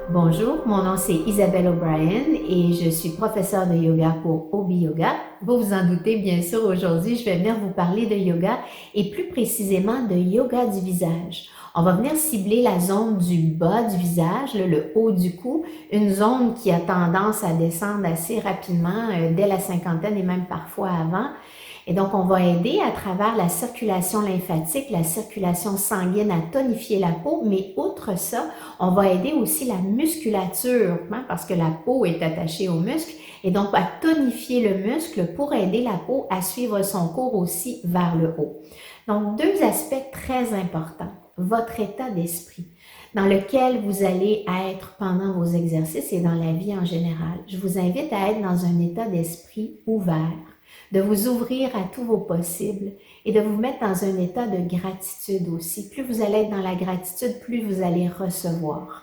Bonjour, mon nom c'est Isabelle O'Brien et je suis professeure de yoga pour Obi Yoga. Vous vous en doutez, bien sûr, aujourd'hui, je vais venir vous parler de yoga et plus précisément de yoga du visage. On va venir cibler la zone du bas du visage, le haut du cou, une zone qui a tendance à descendre assez rapidement dès la cinquantaine et même parfois avant. Et donc, on va aider à travers la circulation lymphatique, la circulation sanguine à tonifier la peau, mais outre ça, on va aider aussi la musculature, hein, parce que la peau est attachée au muscle, et donc à tonifier le muscle pour aider la peau à suivre son cours aussi vers le haut. Donc, deux aspects très importants. Votre état d'esprit dans lequel vous allez être pendant vos exercices et dans la vie en général. Je vous invite à être dans un état d'esprit ouvert, de vous ouvrir à tous vos possibles et de vous mettre dans un état de gratitude aussi. Plus vous allez être dans la gratitude, plus vous allez recevoir.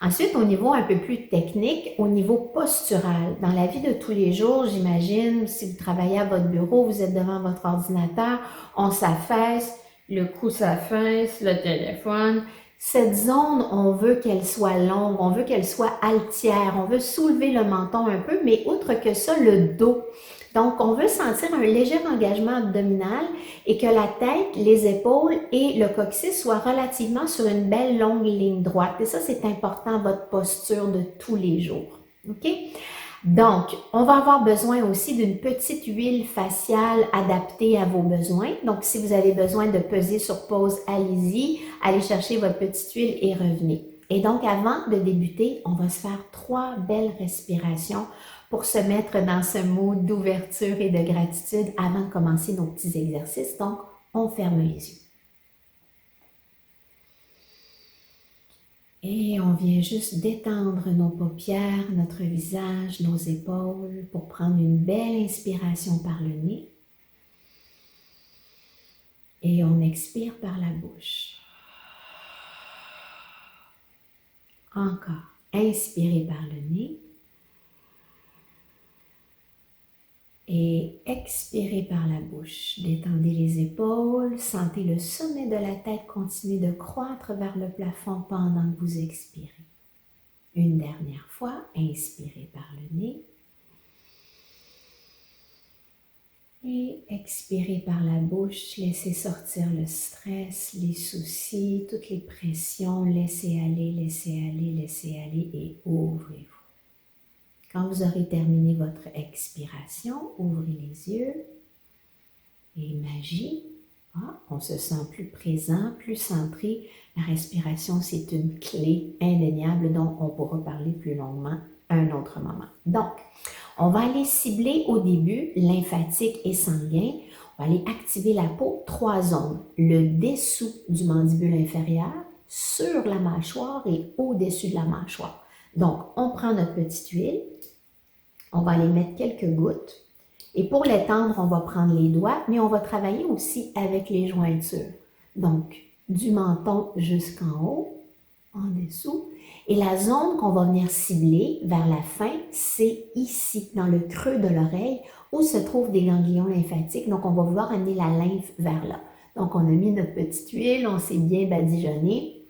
Ensuite, au niveau un peu plus technique, au niveau postural, dans la vie de tous les jours, j'imagine, si vous travaillez à votre bureau, vous êtes devant votre ordinateur, on s'affaisse, le cou s'affaisse, le téléphone. Cette zone, on veut qu'elle soit longue, on veut qu'elle soit altière, on veut soulever le menton un peu, mais outre que ça, le dos. Donc, on veut sentir un léger engagement abdominal et que la tête, les épaules et le coccyx soient relativement sur une belle longue ligne droite. Et ça, c'est important, votre posture de tous les jours. OK? Donc, on va avoir besoin aussi d'une petite huile faciale adaptée à vos besoins. Donc, si vous avez besoin de peser sur pause, allez-y, allez chercher votre petite huile et revenez. Et donc, avant de débuter, on va se faire 3 belles respirations pour se mettre dans ce mood d'ouverture et de gratitude avant de commencer nos petits exercices. Donc, on ferme les yeux. Et on vient juste détendre nos paupières, notre visage, nos épaules pour prendre une belle inspiration par le nez. Et on expire par la bouche. Encore, inspirez par le nez. Et expirez par la bouche. Détendez les épaules, sentez le sommet de la tête continuer de croître vers le plafond pendant que vous expirez. Une dernière fois, inspirez par le nez. Et expirez par la bouche, laissez sortir le stress, les soucis, toutes les pressions. Laissez aller, laissez aller, laissez aller et ouvrez-vous. Quand vous aurez terminé votre expiration, ouvrez les yeux et magie. On se sent plus présent, plus centré. La respiration, c'est une clé indéniable dont on pourra parler plus longuement à un autre moment. Donc, on va aller cibler au début lymphatique et sanguin. On va aller activer la peau, 3 zones. Le dessous du mandibule inférieur, sur la mâchoire et au-dessus de la mâchoire. Donc, on prend notre petite huile. On va aller mettre quelques gouttes. Et pour l'étendre, on va prendre les doigts, mais on va travailler aussi avec les jointures. Donc, du menton jusqu'en haut, en dessous. Et la zone qu'on va venir cibler vers la fin, c'est ici, dans le creux de l'oreille, où se trouvent des ganglions lymphatiques. Donc, on va vouloir amener la lymphe vers là. Donc, on a mis notre petite huile, on s'est bien badigeonné.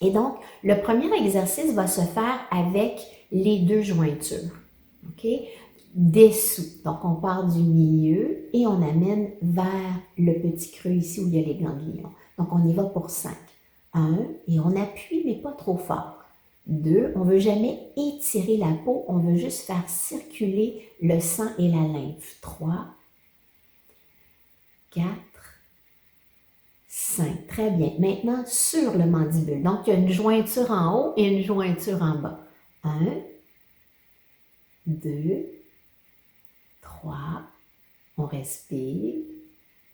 Et donc, le premier exercice va se faire avec les 2 jointures. OK? Dessous. Donc, on part du milieu et on amène vers le petit creux ici où il y a les ganglions. Donc, on y va pour 5. 1, et on appuie, mais pas trop fort. 2, on ne veut jamais étirer la peau, on veut juste faire circuler le sang et la lymphe. 3, 4, 5. Très bien. Maintenant, sur le mandibule. Donc, il y a une jointure en haut et une jointure en bas. 1, 2, 3, on respire,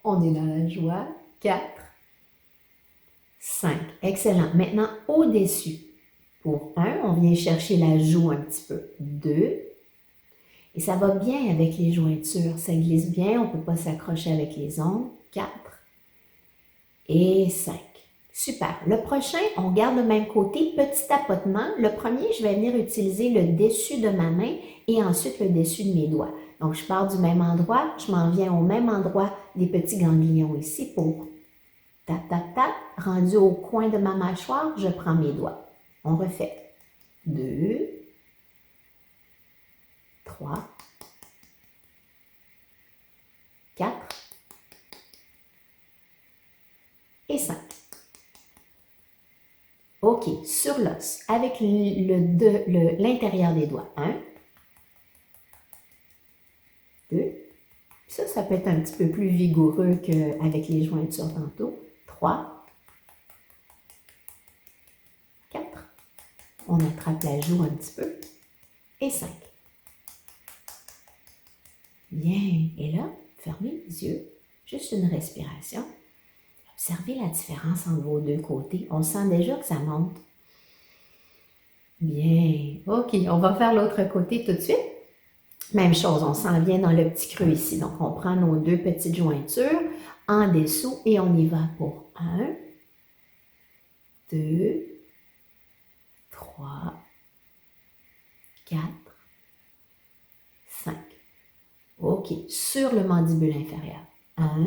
on est dans la joie, 4, 5. Excellent. Maintenant, au-dessus, pour 1, on vient chercher la joue un petit peu. 2, et ça va bien avec les jointures, ça glisse bien, on ne peut pas s'accrocher avec les ongles. 4 et 5. Super. Le prochain, on garde le même côté, petit tapotement. Le premier, je vais venir utiliser le dessus de ma main et ensuite le dessus de mes doigts. Donc, je pars du même endroit, je m'en viens au même endroit des petits ganglions ici pour tap, tap, tap. Rendu au coin de ma mâchoire, je prends mes doigts. On refait. 2, 3, 4 et 5. OK, sur l'os, avec l'intérieur des doigts. 1, 2, ça peut être un petit peu plus vigoureux qu'avec les jointures tantôt. 3, 4, on attrape la joue un petit peu, et 5. Bien, et là, fermez les yeux, juste une respiration. Observez la différence entre vos deux côtés. On sent déjà que ça monte. Bien, OK, on va faire l'autre côté tout de suite. Même chose, on s'en vient dans le petit creux ici. Donc, on prend nos deux petites jointures en dessous et on y va pour 1, 2, 3, 4, 5. OK, sur le mandibule inférieur. 1,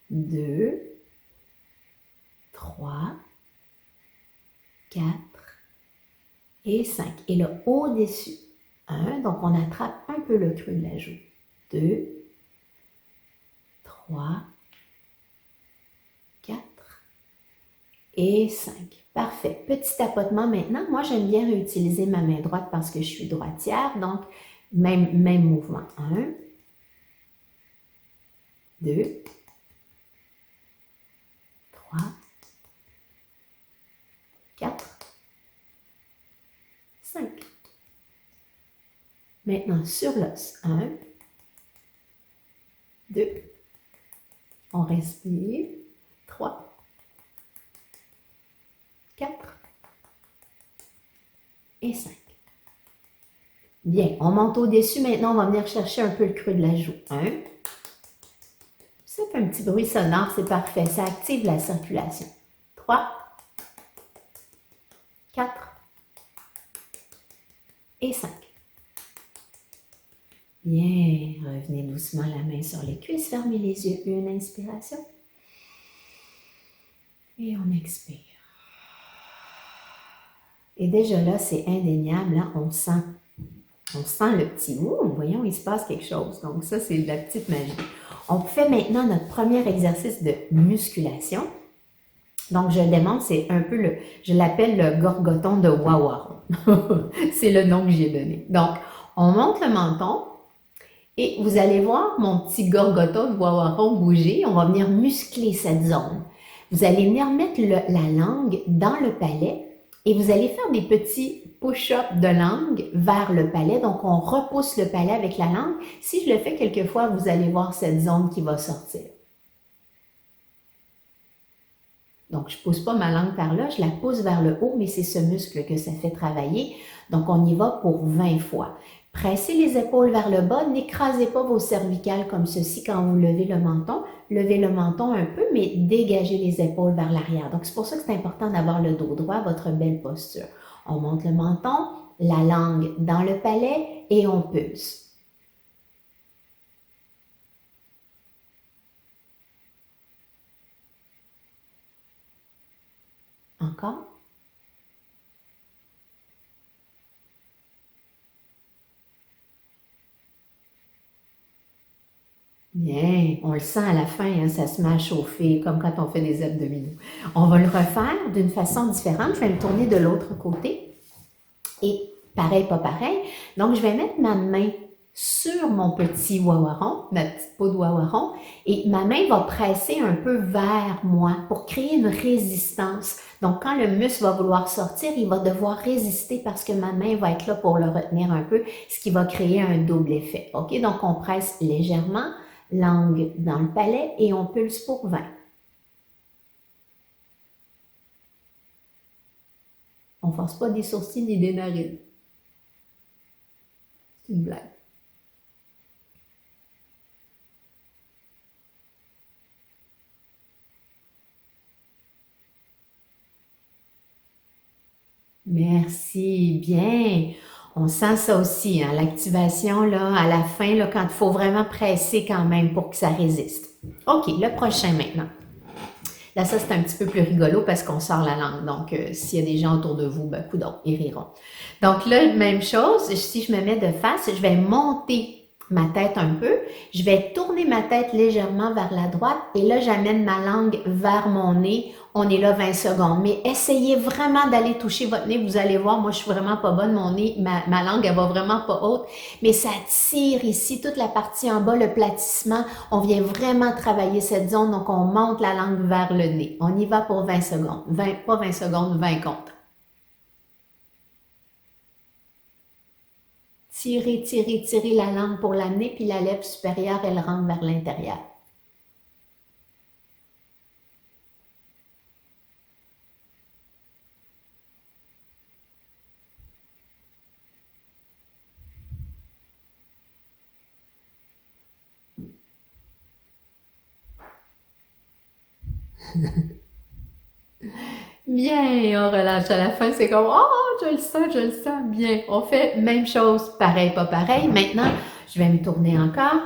2, 3, 4 et 5. Et là, au-dessus, 1, donc on attrape un peu le creux de la joue. 2, 3, 4 et 5. Parfait. Petit tapotement maintenant. Moi, j'aime bien réutiliser ma main droite parce que je suis droitière. Donc, même mouvement. 1, 2, 3, 4, 5. Maintenant, sur l'os. 1, 2, on respire. 3, 4 et 5. Bien, on monte au-dessus. Maintenant, on va venir chercher un peu le creux de la joue. 1. Ça fait un petit bruit sonore, c'est parfait. Ça active la circulation. 3, 4 et 5. Bien, revenez doucement la main sur les cuisses, fermez les yeux. Une inspiration. Et on expire. Et déjà là, c'est indéniable, hein? On sent le petit « ouh », voyons, il se passe quelque chose. Donc ça, c'est de la petite magie. On fait maintenant notre premier exercice de musculation. Donc, je démontre, c'est un peu je l'appelle le gorgoton de Wawaron. C'est le nom que j'ai donné. Donc, on monte le menton et vous allez voir mon petit gorgoton de Wawaron bouger. On va venir muscler cette zone. Vous allez venir mettre la langue dans le palais et vous allez faire des petits push-ups de langue vers le palais. Donc, on repousse le palais avec la langue. Si je le fais quelques fois, vous allez voir cette zone qui va sortir. Donc, je ne pousse pas ma langue par là, je la pousse vers le haut, mais c'est ce muscle que ça fait travailler. Donc, on y va pour 20 fois. Pressez les épaules vers le bas, n'écrasez pas vos cervicales comme ceci quand vous levez le menton. Levez le menton un peu, mais dégagez les épaules vers l'arrière. Donc, c'est pour ça que c'est important d'avoir le dos droit, votre belle posture. On monte le menton, la langue dans le palais et on pulse. Encore. Bien, on le sent à la fin, hein, ça se met à chauffer, comme quand on fait des abdominaux. On va le refaire d'une façon différente. Je vais me tourner de l'autre côté. Et pareil, pas pareil. Donc, je vais mettre ma main sur mon petit wawaron, ma petite peau de wawaron, et ma main va presser un peu vers moi pour créer une résistance. Donc, quand le muscle va vouloir sortir, il va devoir résister parce que ma main va être là pour le retenir un peu, ce qui va créer un double effet. OK? Donc, on presse légèrement, langue dans le palais et on pulse pour 20. On ne force pas des sourcils ni des narines. C'est une blague. Merci, bien. On sent ça aussi, hein, l'activation là, à la fin, là, quand il faut vraiment presser quand même pour que ça résiste. OK, le prochain maintenant. Là, ça, c'est un petit peu plus rigolo parce qu'on sort la langue. Donc, s'il y a des gens autour de vous, ben, coudonc, ils riront. Donc là, même chose, si je me mets de face, je vais monter ma tête un peu, je vais tourner ma tête légèrement vers la droite et là, j'amène ma langue vers mon nez. On est là 20 secondes. Mais essayez vraiment d'aller toucher votre nez. Vous allez voir, moi, je suis vraiment pas bonne. Mon nez, ma langue, elle va vraiment pas haute. Mais ça tire ici, toute la partie en bas, le platissement. On vient vraiment travailler cette zone. Donc, on monte la langue vers le nez. On y va pour 20 secondes. 20, pas 20 secondes, 20 comptes. Tirez, tirez, tirez la langue pour l'amener, puis la lèvre supérieure, elle rentre vers l'intérieur. Bien, et on relâche à la fin, c'est comme, oh, je le sens, bien. On fait même chose, pareil, pas pareil. Maintenant, je vais me tourner encore.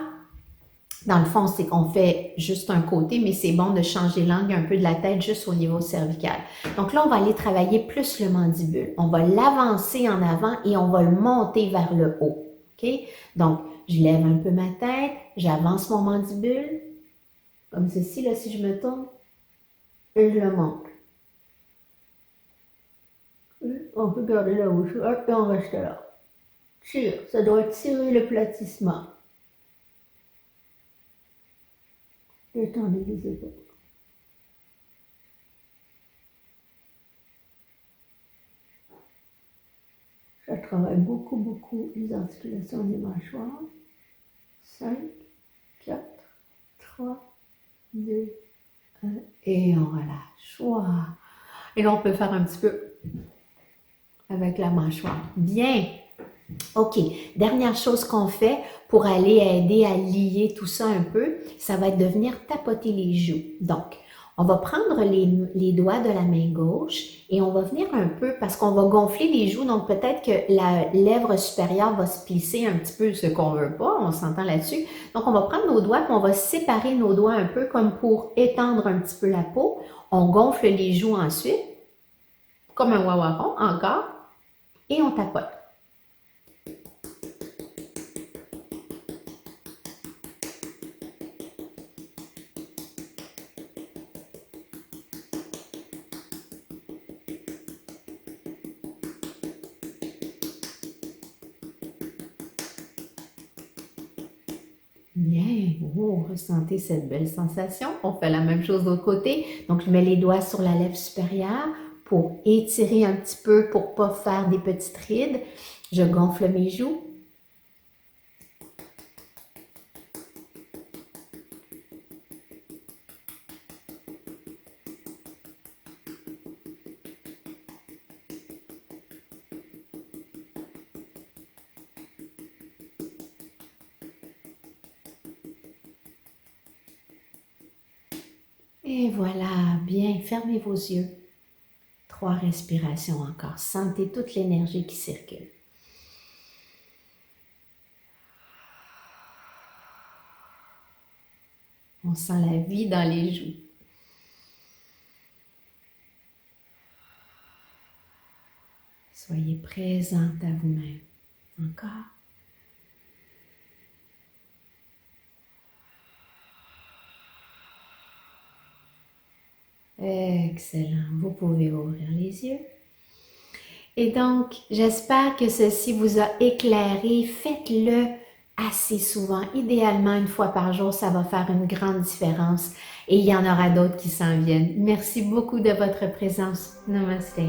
Dans le fond, c'est qu'on fait juste un côté, mais c'est bon de changer l'angle un peu de la tête juste au niveau cervical. Donc là, on va aller travailler plus le mandibule. On va l'avancer en avant et on va le monter vers le haut. OK? Donc, je lève un peu ma tête, j'avance mon mandibule, comme ceci, là, si je me tourne, et je le monte. On peut garder la bouche et on reste là. Tire, ça doit tirer le platissement. Détendez les épaules. Ça travaille beaucoup, beaucoup les articulations des mâchoires. 5, 4, 3, 2, 1 et on relâche. Wow. Et là, on peut faire un petit peu avec la mâchoire. Bien. OK. Dernière chose qu'on fait pour aller aider à lier tout ça un peu, ça va être de venir tapoter les joues. Donc, on va prendre les doigts de la main gauche et on va venir un peu, parce qu'on va gonfler les joues, donc peut-être que la lèvre supérieure va se plisser un petit peu, ce qu'on veut pas, on s'entend là-dessus. Donc, on va prendre nos doigts et on va séparer nos doigts un peu comme pour étendre un petit peu la peau. On gonfle les joues ensuite, comme un wawaron encore, et on tapote. Bien, oh, ressentez cette belle sensation. On fait la même chose de l'autre côté. Donc, je mets les doigts sur la lèvre supérieure pour étirer un petit peu, pour ne pas faire des petites rides. Je gonfle mes joues. Et voilà, bien, fermez vos yeux. 3 respirations encore. Sentez toute l'énergie qui circule. On sent la vie dans les joues. Soyez présente à vous-même. Encore. Excellent. Vous pouvez ouvrir les yeux. Et donc, j'espère que ceci vous a éclairé. Faites-le assez souvent. Idéalement, une fois par jour, ça va faire une grande différence. Et il y en aura d'autres qui s'en viennent. Merci beaucoup de votre présence. Namaste.